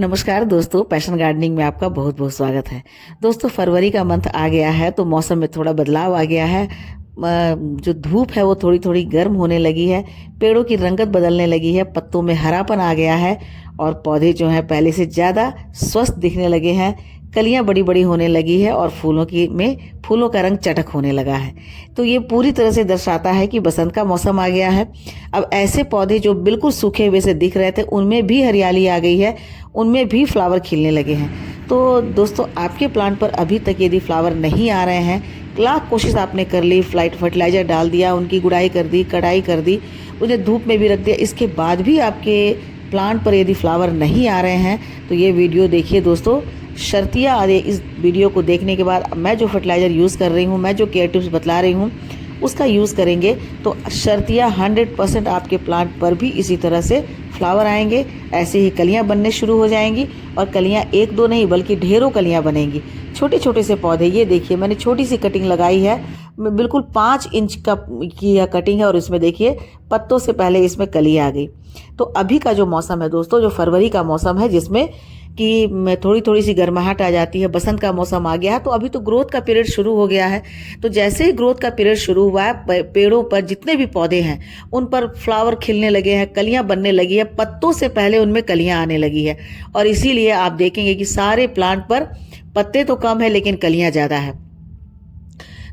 नमस्कार दोस्तों, passion gardening में आपका बहुत बहुत स्वागत है। दोस्तों, फरवरी का मंथ आ गया है तो मौसम में थोड़ा बदलाव आ गया है। जो धूप है वो थोड़ी थोड़ी गर्म होने लगी है, पेड़ों की रंगत बदलने लगी है, पत्तों में हरापन आ गया है और पौधे जो हैं पहले से ज़्यादा स्वस्थ दिखने लगे हैं। कलियां बड़ी बड़ी होने लगी है और फूलों का रंग चटक होने लगा है। तो ये पूरी तरह से दर्शाता है कि बसंत का मौसम आ गया है। अब ऐसे पौधे जो बिल्कुल सूखे हुए से दिख रहे थे उनमें भी हरियाली आ गई है, उनमें भी फ्लावर खिलने लगे हैं। तो दोस्तों, आपके प्लांट पर अभी तक यदि फ्लावर नहीं आ रहे हैं, लाख कोशिश आपने कर ली, फ्लाइट फर्टिलाइजर डाल दिया, उनकी गुड़ाई कर दी, कटाई कर दी, उन्हें धूप में भी रख दिया, इसके बाद भी आपके प्लांट पर यदि फ्लावर नहीं आ रहे हैं तो ये वीडियो देखिए दोस्तों। शर्तिया इस वीडियो को देखने के बाद मैं जो फर्टिलाइज़र यूज़ कर रही हूँ, मैं जो केयर टिप्स बतला रही हूँ उसका यूज़ करेंगे तो शर्तिया 100% आपके प्लांट पर भी इसी तरह से फ्लावर आएंगे। ऐसे ही कलियाँ बनने शुरू हो जाएंगी और कलियाँ एक दो नहीं बल्कि ढेरों कलियाँ बनेंगी। छोटे छोटे से पौधे, ये देखिए मैंने छोटी सी कटिंग लगाई है, बिल्कुल 5 इंच की यह कटिंग है और इसमें देखिए पत्तों से पहले इसमें कली आ गई। तो अभी का जो मौसम है दोस्तों, जो फरवरी का मौसम है जिसमें कि थोड़ी थोड़ी सी गर्माहट आ जाती है, बसंत का मौसम आ गया है, तो अभी तो ग्रोथ का पीरियड शुरू हो गया है। तो जैसे ही ग्रोथ का पीरियड शुरू हुआ है, पेड़ों पर जितने भी पौधे हैं उन पर फ्लावर खिलने लगे हैं, कलियां बनने लगी है, पत्तों से पहले उनमें कलियां आने लगी है। और इसीलिए आप देखेंगे कि सारे प्लांट पर पत्ते तो कम है लेकिन कलियां ज़्यादा है।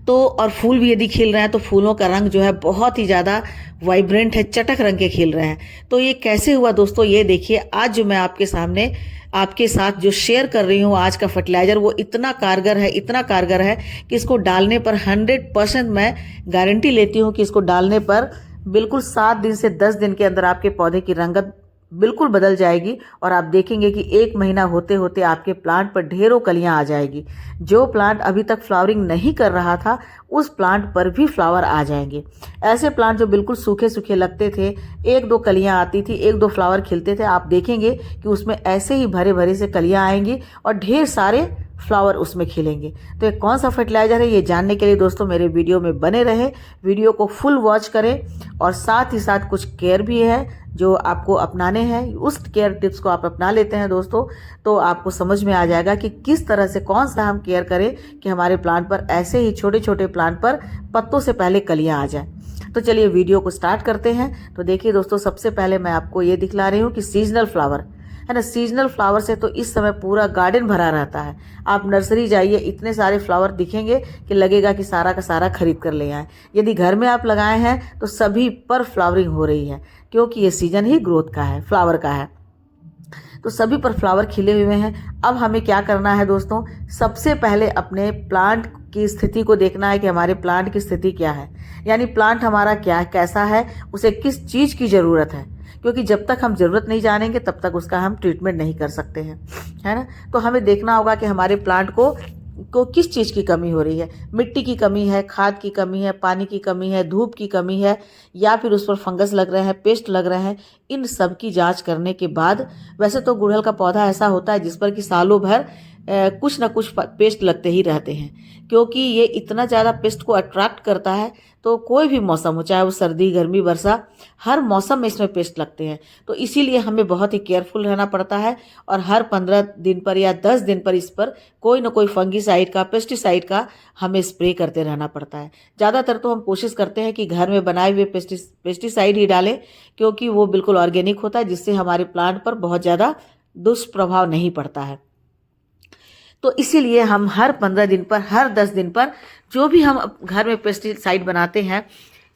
तो और फूल भी यदि खिल रहे हैं तो फूलों का रंग जो है बहुत ही ज़्यादा वाइब्रेंट है, चटक रंग के खिल रहे हैं। तो ये कैसे हुआ दोस्तों, ये देखिए आज जो मैं आपके सामने आपके साथ जो शेयर कर रही हूँ आज का फर्टिलाइजर, वो इतना कारगर है, इतना कारगर है कि इसको डालने पर 100% मैं गारंटी लेती हूँ कि इसको डालने पर बिल्कुल 7 दिन से 10 दिन के अंदर आपके पौधे की रंगत बिल्कुल बदल जाएगी और आप देखेंगे कि 1 महीना होते होते आपके प्लांट पर ढेरों कलियां आ जाएगी। जो प्लांट अभी तक फ्लावरिंग नहीं कर रहा था उस प्लांट पर भी फ्लावर आ जाएंगे। ऐसे प्लांट जो बिल्कुल सूखे सूखे लगते थे, 1-2 कलियां आती थी, 1-2 फ्लावर खिलते थे, आप देखेंगे कि उसमें ऐसे ही भरे भरे से कलियां आएंगी और ढेर सारे फ्लावर उसमें खिलेंगे। तो ये कौन सा फर्टिलाइजर है ये जानने के लिए दोस्तों मेरे वीडियो में बने रहे, वीडियो को फुल वॉच करें। और साथ ही साथ कुछ केयर भी है जो आपको अपनाने हैं, उस केयर टिप्स को आप अपना लेते हैं दोस्तों तो आपको समझ में आ जाएगा कि किस तरह से कौन सा हम केयर करें कि हमारे प्लांट पर ऐसे ही छोटे छोटे प्लांट पर पत्तों से पहले कलियां आ जाए। तो चलिए वीडियो को स्टार्ट करते हैं। तो देखिए दोस्तों, सबसे पहले मैं आपको ये दिखला रही हूँ कि सीजनल फ्लावर है ना, सीजनल फ्लावर से तो इस समय पूरा गार्डन भरा रहता है। आप नर्सरी जाइए, इतने सारे फ्लावर दिखेंगे कि लगेगा कि सारा का सारा खरीद कर ले आए। यदि घर में आप लगाए हैं तो सभी पर फ्लावरिंग हो रही है क्योंकि ये सीजन ही ग्रोथ का है, फ्लावर का है। तो सभी पर फ्लावर खिले हुए हैं। अब हमें क्या करना है दोस्तों, सबसे पहले अपने प्लांट की स्थिति को देखना है कि हमारे प्लांट की स्थिति क्या है, यानी प्लांट हमारा क्या कैसा है, उसे किस चीज़ की ज़रूरत है। क्योंकि जब तक हम ज़रूरत नहीं जानेंगे तब तक उसका हम ट्रीटमेंट नहीं कर सकते हैं, है ना। तो हमें देखना होगा कि हमारे प्लांट को किस चीज़ की कमी हो रही है। मिट्टी की कमी है, खाद की कमी है, पानी की कमी है, धूप की कमी है, या फिर उस पर फंगस लग रहे हैं, पेस्ट लग रहे हैं। इन सब की जांच करने के बाद, वैसे तो गुड़हल का पौधा ऐसा होता है जिस पर कि सालों भर कुछ ना कुछ पेस्ट लगते ही रहते हैं क्योंकि ये इतना ज़्यादा पेस्ट को अट्रैक्ट करता है। तो कोई भी मौसम हो, चाहे वो सर्दी गर्मी वर्षा, हर मौसम में इसमें पेस्ट लगते हैं। तो इसीलिए हमें बहुत ही केयरफुल रहना पड़ता है और हर 15 दिन पर या 10 दिन पर इस पर कोई ना कोई फंगीसाइड का, पेस्टिसाइड का हमें स्प्रे करते रहना पड़ता है। ज़्यादातर तो हम कोशिश करते हैं कि घर में बनाए हुए पेस्टिसाइड ही डालें क्योंकि वो बिल्कुल ऑर्गेनिक होता है, जिससे हमारे प्लांट पर बहुत ज़्यादा दुष्प्रभाव नहीं पड़ता है। तो इसीलिए हम हर 15 दिन पर, हर 10 दिन पर जो भी हम घर में पेस्टिसाइड बनाते हैं,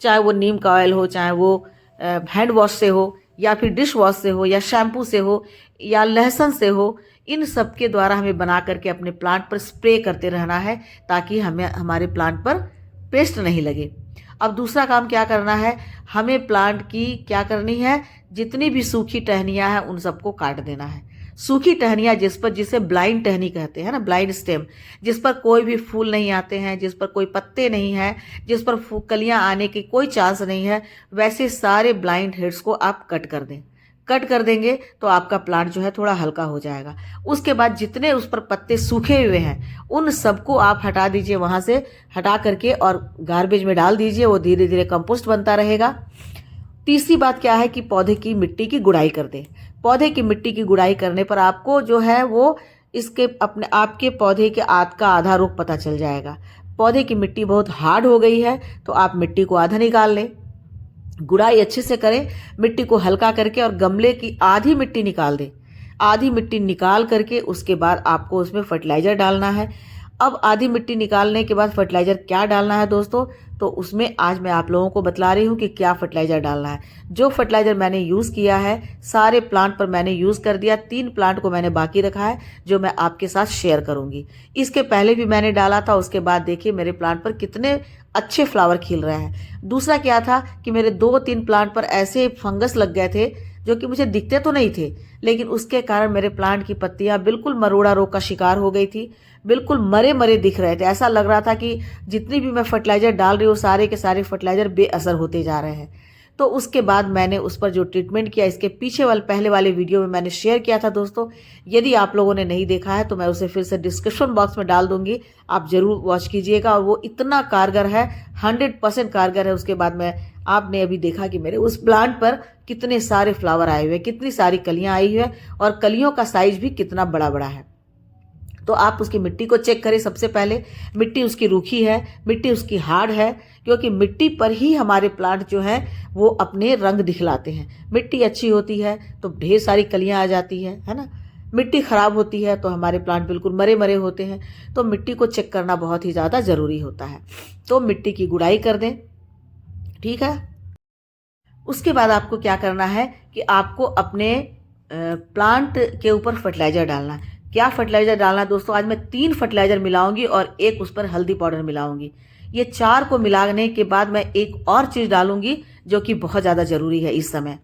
चाहे वो नीम का ऑयल हो, चाहे वो हैंड वॉश से हो, या फिर डिश वॉश से हो, या शैम्पू से हो, या लहसुन से हो, इन सब के द्वारा हमें बना करके अपने प्लांट पर स्प्रे करते रहना है ताकि हमें हमारे प्लांट पर पेस्ट नहीं लगे। अब दूसरा काम क्या करना है, हमें प्लांट की क्या करनी है, जितनी भी सूखी टहनियाँ हैं उन सबको काट देना है। सूखी टहनियाँ जिसे ब्लाइंड टहनी कहते हैं ना, ब्लाइंड स्टेम, जिस पर कोई भी फूल नहीं आते हैं, जिस पर कोई पत्ते नहीं हैं, जिस पर कलियां आने की कोई चांस नहीं है, वैसे सारे ब्लाइंड हेड्स को आप कट कर दें। कट कर देंगे तो आपका प्लांट जो है थोड़ा हल्का हो जाएगा। उसके बाद जितने उस पर पत्ते सूखे हुए हैं उन सबको आप हटा दीजिए, वहाँ से हटा करके और गार्बेज में डाल दीजिए। वो धीरे धीरे कंपोस्ट बनता रहेगा। तीसरी बात क्या है कि पौधे की मिट्टी की गुड़ाई कर दें। पौधे की मिट्टी की गुड़ाई करने पर आपको जो है वो इसके अपने आपके पौधे के का आधा रोग पता चल जाएगा। पौधे की मिट्टी बहुत हार्ड हो गई है तो आप मिट्टी को आधा निकाल लें, गुड़ाई अच्छे से करें, मिट्टी को हल्का करके और गमले की आधी मिट्टी निकाल दें। आधी मिट्टी निकाल करके उसके बाद आपको उसमें फर्टिलाइज़र डालना है। अब आधी मिट्टी निकालने के बाद फर्टिलाइज़र क्या डालना है दोस्तों, तो उसमें आज मैं आप लोगों को बतला रही हूँ कि क्या फर्टिलाइज़र डालना है। जो फर्टिलाइज़र मैंने यूज़ किया है सारे प्लांट पर मैंने यूज़ कर दिया, 3 प्लांट को मैंने बाकी रखा है जो मैं आपके साथ शेयर करूँगी। इसके पहले भी मैंने डाला था, उसके बाद देखिए मेरे प्लांट पर कितने अच्छे फ्लावर खिल रहे हैं। दूसरा क्या था कि मेरे 2-3 प्लांट पर ऐसे फंगस लग गए थे जो कि मुझे दिखते तो नहीं थे, लेकिन उसके कारण मेरे प्लांट की पत्तियां बिल्कुल मरोड़ा रोग का शिकार हो गई थी, बिल्कुल मरे मरे दिख रहे थे। ऐसा लग रहा था कि जितनी भी मैं फर्टिलाइज़र डाल रही हूँ सारे के सारे फर्टिलाइज़र बेअसर होते जा रहे हैं। तो उसके बाद मैंने उस पर जो ट्रीटमेंट किया, इसके पीछे वाले पहले वाले वीडियो में मैंने शेयर किया था दोस्तों। यदि आप लोगों ने नहीं देखा है तो मैं उसे फिर से डिस्क्रिप्शन बॉक्स में डाल दूंगी, आप ज़रूर वॉच कीजिएगा। और वो इतना कारगर है, 100% कारगर है। उसके बाद में आपने अभी देखा कि मेरे उस प्लांट पर कितने सारे फ्लावर आए हुए, कितनी सारी कलियां आई हुई है और कलियों का साइज भी कितना बड़ा बड़ा है। तो आप उसकी मिट्टी को चेक करें। सबसे पहले मिट्टी उसकी रूखी है, मिट्टी उसकी हार्ड है, क्योंकि मिट्टी पर ही हमारे प्लांट जो हैं वो अपने रंग दिखलाते हैं। मिट्टी अच्छी होती है तो ढेर सारी कलियां आ जाती है ना। मिट्टी खराब होती है तो हमारे प्लांट बिल्कुल मरे मरे होते हैं। तो मिट्टी को चेक करना बहुत ही ज़्यादा ज़रूरी होता है। तो मिट्टी की गुड़ाई कर दें, ठीक है। उसके बाद आपको क्या करना है कि आपको अपने प्लांट के ऊपर फर्टिलाइज़र डालना है। क्या फर्टिलाइज़र डालना है दोस्तों, आज मैं 3 फर्टिलाइज़र मिलाऊंगी और एक उस पर हल्दी पाउडर मिलाऊंगी। ये 4 को मिलाने के बाद मैं एक और चीज़ डालूंगी जो कि बहुत ज़्यादा ज़रूरी है इस समय।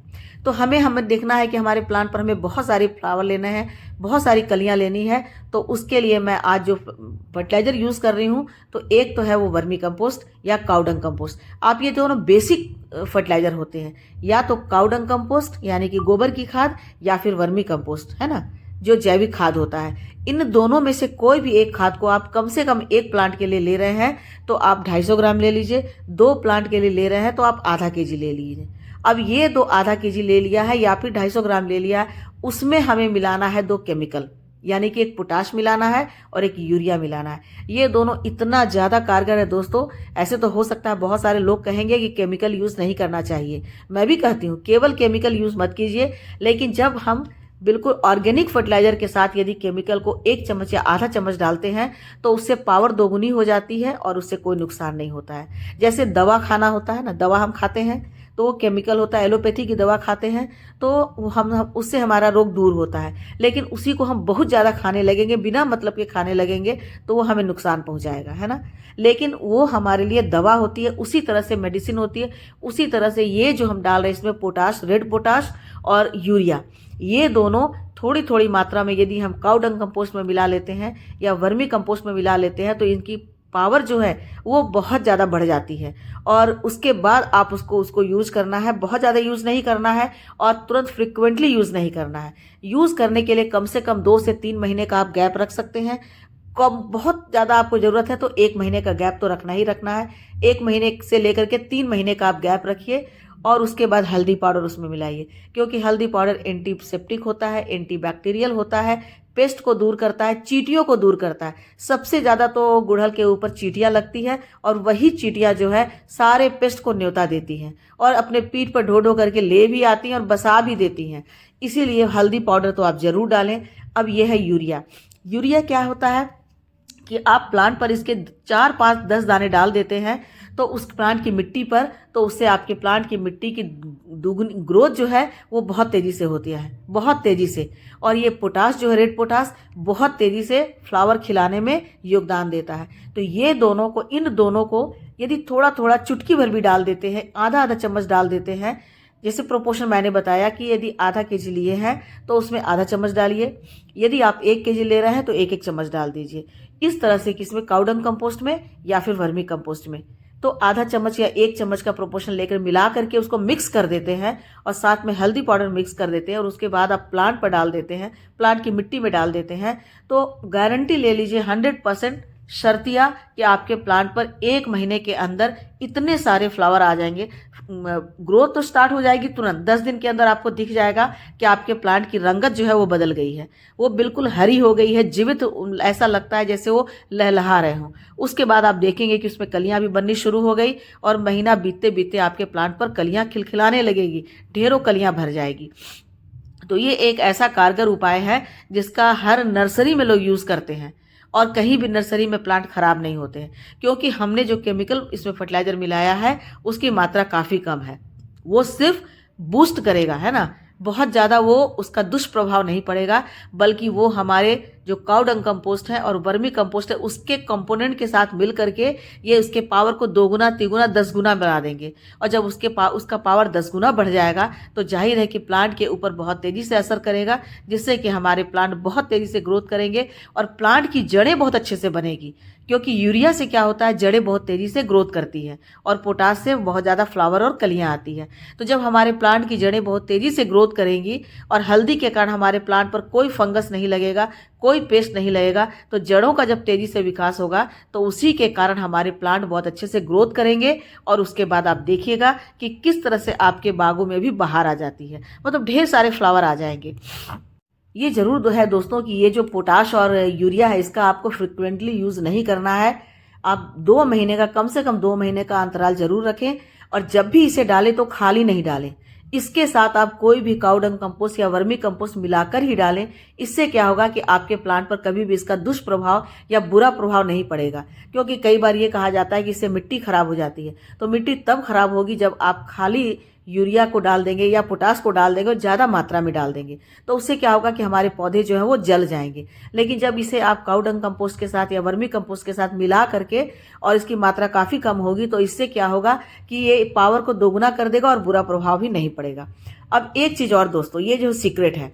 तो हमें देखना है कि हमारे प्लांट पर हमें बहुत सारे फ्लावर लेने हैं, बहुत सारी कलियां लेनी है। तो उसके लिए मैं आज जो फर्टिलाइज़र यूज़ कर रही हूँ, तो एक तो है वो वर्मी कंपोस्ट या काउडंग कंपोस्ट। आप ये दोनों बेसिक फर्टिलाइज़र होते हैं, या तो काउडंग कंपोस्ट यानी कि गोबर की खाद, या फिर वर्मी कंपोस्ट, है ना, जो जैविक खाद होता है। इन दोनों में से कोई भी एक खाद को आप कम से कम एक प्लांट के लिए ले रहे हैं तो आप 250 ग्राम ले लीजिए। 2 प्लांट के लिए ले रहे हैं तो आप आधा केजी ले लीजिए। अब ये आधा केजी ले लिया है या फिर 250 ग्राम ले लिया है, उसमें हमें मिलाना है 2 केमिकल, यानी कि एक पोटाश मिलाना है और एक यूरिया मिलाना है। ये दोनों इतना ज़्यादा कारगर है दोस्तों। ऐसे तो हो सकता है बहुत सारे लोग कहेंगे कि केमिकल यूज़ नहीं करना चाहिए, मैं भी कहती हूँ केवल केमिकल यूज़ मत कीजिए। लेकिन जब हम बिल्कुल ऑर्गेनिक फर्टिलाइज़र के साथ यदि केमिकल को 1 चम्मच या आधा चम्मच डालते हैं तो उससे पावर दोगुनी हो जाती है और उससे कोई नुकसान नहीं होता है। जैसे दवा खाना होता है ना, दवा हम खाते हैं तो वो केमिकल होता है, एलोपैथी की दवा खाते हैं तो हम उससे हमारा रोग दूर होता है। लेकिन उसी को हम बहुत ज़्यादा खाने लगेंगे, बिना मतलब के खाने लगेंगे तो वो हमें नुकसान पहुंचाएगा, है ना। लेकिन वो हमारे लिए दवा होती है, उसी तरह से मेडिसिन होती है। उसी तरह से ये जो हम डाल रहे हैं इसमें पोटाश, रेड पोटाश और यूरिया, ये दोनों थोड़ी थोड़ी मात्रा में यदि हम काउ डंग कंपोस्ट में मिला लेते हैं या वर्मी कंपोस्ट में मिला लेते हैं तो इनकी पावर जो है वो बहुत ज़्यादा बढ़ जाती है। और उसके बाद आप उसको यूज़ करना है, बहुत ज़्यादा यूज़ नहीं करना है और तुरंत फ्रिक्वेंटली यूज़ नहीं करना है। यूज़ करने के लिए कम से कम 2 से 3 महीने का आप गैप रख सकते हैं। कम बहुत ज़्यादा आपको ज़रूरत है तो 1 महीने का गैप तो रखना ही रखना है। 1 महीने से लेकर के 3 महीने का आप गैप रखिए और उसके बाद हल्दी पाउडर उसमें मिलाइए, क्योंकि हल्दी पाउडर एंटीसेप्टिक होता है, एंटीबैक्टीरियल होता है, पेस्ट को दूर करता है, चींटियों को दूर करता है। सबसे ज़्यादा तो गुड़हल के ऊपर चींटियाँ लगती है और वही चींटियाँ जो है सारे पेस्ट को न्योता देती हैं और अपने पीठ पर ढो ढो करके ले भी आती हैं और बसा भी देती हैं। इसीलिए हल्दी पाउडर तो आप ज़रूर डालें। अब ये है यूरिया। यूरिया क्या होता है कि आप प्लांट पर इसके 4, 5, 10 दाने डाल देते हैं तो उस प्लांट की मिट्टी पर, तो उससे आपके प्लांट की मिट्टी की दुगुनी ग्रोथ जो है वो बहुत तेज़ी से होती है, बहुत तेज़ी से। और ये पोटाश जो है, रेड पोटाश, बहुत तेज़ी से फ्लावर खिलाने में योगदान देता है। तो ये दोनों को, इन दोनों को यदि थोड़ा थोड़ा चुटकी भर भी डाल देते हैं, आधा आधा चम्मच डाल देते हैं, जैसे प्रोपोर्शन मैंने बताया कि यदि आधा केजी लिए हैं तो उसमें आधा चम्मच डालिए, यदि आप 1 केजी ले रहे हैं तो 1-1 चम्मच डाल दीजिए। इस तरह से किसमें, काउडंग कंपोस्ट में या फिर वर्मी कंपोस्ट में, तो आधा चम्मच या 1 चम्मच का प्रोपोर्शन लेकर मिला करके उसको मिक्स कर देते हैं और साथ में हल्दी पाउडर मिक्स कर देते हैं और उसके बाद आप प्लांट पर डाल देते हैं, प्लांट की मिट्टी में डाल देते हैं। तो गारंटी ले लीजिए 100% शर्तिया कि आपके प्लांट पर 1 महीने के अंदर इतने सारे फ्लावर आ जाएंगे। ग्रोथ तो स्टार्ट हो जाएगी तुरंत, 10 दिन के अंदर आपको दिख जाएगा कि आपके प्लांट की रंगत जो है वो बदल गई है, वो बिल्कुल हरी हो गई है, जीवित ऐसा लगता है जैसे वो लहलहा रहे हों। उसके बाद आप देखेंगे कि उसमें कलियां भी बननी शुरू हो गई और महीना बीतते बीतते आपके प्लांट पर कलियां खिलखिलाने लगेगी, ढेरों कलियां भर जाएगी। तो ये एक ऐसा कारगर उपाय है जिसका हर नर्सरी में लोग यूज़ करते हैं और कहीं भी नर्सरी में प्लांट खराब नहीं होते हैं, क्योंकि हमने जो केमिकल इसमें फर्टिलाइज़र मिलाया है उसकी मात्रा काफ़ी कम है। वो सिर्फ बूस्ट करेगा, है ना, बहुत ज़्यादा वो उसका दुष्प्रभाव नहीं पड़ेगा, बल्कि वो हमारे जो काउ डंग कंपोस्ट है और वर्मी कंपोस्ट है उसके कंपोनेंट के साथ मिल करके ये उसके पावर को 2 गुना 3 गुना 10 गुना बढ़ा देंगे। और जब उसका पावर 10 गुना बढ़ जाएगा तो जाहिर है कि प्लांट के ऊपर बहुत तेज़ी से असर करेगा, जिससे कि हमारे प्लांट बहुत तेज़ी से ग्रोथ करेंगे और प्लांट की जड़ें बहुत अच्छे से बनेगी। क्योंकि यूरिया से क्या होता है, जड़ें बहुत तेज़ी से ग्रोथ करती है और पोटास से बहुत ज़्यादा फ्लावर और कलियाँ आती है। तो जब हमारे प्लांट की जड़ें बहुत तेज़ी से ग्रोथ करेंगी और हल्दी के कारण हमारे प्लांट पर कोई फंगस नहीं लगेगा, कोई पेस्ट नहीं लगेगा, तो जड़ों का जब तेज़ी से विकास होगा तो उसी के कारण हमारे प्लांट बहुत अच्छे से ग्रोथ करेंगे। और उसके बाद आप देखिएगा कि किस तरह से आपके बागों में भी बहार आ जाती है, मतलब ढेर सारे फ्लावर आ जाएंगे। ये जरूर है दोस्तों कि ये जो पोटाश और यूरिया है इसका आपको फ्रिक्वेंटली यूज़ नहीं करना है। आप 2 महीने का, कम से कम 2 महीने का अंतराल जरूर रखें और जब भी इसे डालें तो खाली नहीं डालें। इसके साथ आप कोई भी काउ डंग कंपोस्ट या वर्मी कंपोस्ट मिलाकर ही डालें। इससे क्या होगा कि आपके प्लांट पर कभी भी इसका दुष्प्रभाव या बुरा प्रभाव नहीं पड़ेगा। क्योंकि कई बार ये कहा जाता है कि इससे मिट्टी खराब हो जाती है, तो मिट्टी तब खराब होगी जब आप खाली यूरिया को डाल देंगे या पोटास को डाल देंगे और ज़्यादा मात्रा में डाल देंगे, तो उससे क्या होगा कि हमारे पौधे जो है वो जल जाएंगे। लेकिन जब इसे आप काउ डंग कंपोस्ट के साथ या वर्मी कंपोस्ट के साथ मिला करके और इसकी मात्रा काफ़ी कम होगी, तो इससे क्या होगा कि ये पावर को दोगुना कर देगा और बुरा प्रभाव भी नहीं पड़ेगा। अब एक चीज़ और दोस्तों, ये जो सीक्रेट है,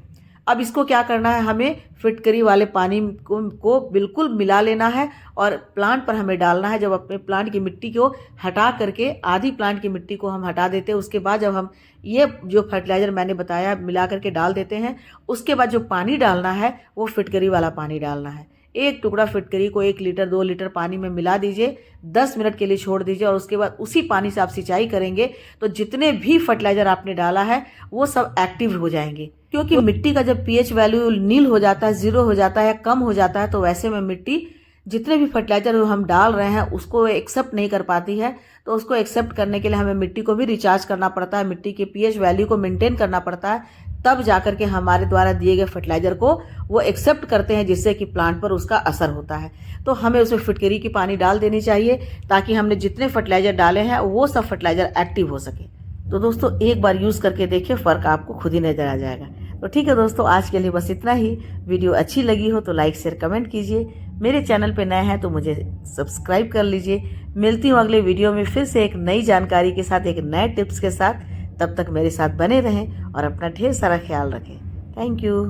अब इसको क्या करना है, हमें फिटकरी वाले पानी को बिल्कुल मिला लेना है और प्लांट पर हमें डालना है। जब अपने प्लांट की मिट्टी को हटा करके, आधी प्लांट की मिट्टी को हम हटा देते हैं, उसके बाद जब हम ये जो फर्टिलाइज़र मैंने बताया मिला करके डाल देते हैं, उसके बाद जो पानी डालना है वो फिटकरी वाला पानी डालना है। 1 टुकड़ा फिटकरी को 1 लीटर 2 लीटर पानी में मिला दीजिए, 10 मिनट के लिए छोड़ दीजिए और उसके बाद उसी पानी से आप सिंचाई करेंगे तो जितने भी फर्टिलाइज़र आपने डाला है वो सब एक्टिव हो जाएंगे। क्योंकि मिट्टी का जब पीएच वैल्यू नील हो जाता है, 0 हो जाता है या कम हो जाता है, तो वैसे में मिट्टी जितने भी फर्टिलाइज़र हम डाल रहे हैं उसको एक्सेप्ट नहीं कर पाती है। तो उसको एक्सेप्ट करने के लिए हमें मिट्टी को भी रिचार्ज करना पड़ता है, मिट्टी के पीएच वैल्यू को मेंटेन करना पड़ता है, तब जाकर के हमारे द्वारा दिए गए फर्टिलाइज़र को वो एक्सेप्ट करते हैं, जिससे कि प्लांट पर उसका असर होता है। तो हमें उसमें फिटकरी की पानी डाल देनी चाहिए ताकि हमने जितने फर्टिलाइज़र डाले हैं वो सब फर्टिलाइज़र एक्टिव हो सके। तो दोस्तों एक बार यूज़ करके देखिए, फ़र्क आपको खुद ही नज़र आ जाएगा। तो ठीक है दोस्तों, आज के लिए बस इतना ही। वीडियो अच्छी लगी हो तो लाइक शेयर कमेंट कीजिए। मेरे चैनल पे नए हैं तो मुझे सब्सक्राइब कर लीजिए। मिलती हूँ अगले वीडियो में फिर से एक नई जानकारी के साथ, एक नए टिप्स के साथ। तब तक मेरे साथ बने रहें और अपना ढेर सारा ख्याल रखें। Thank you.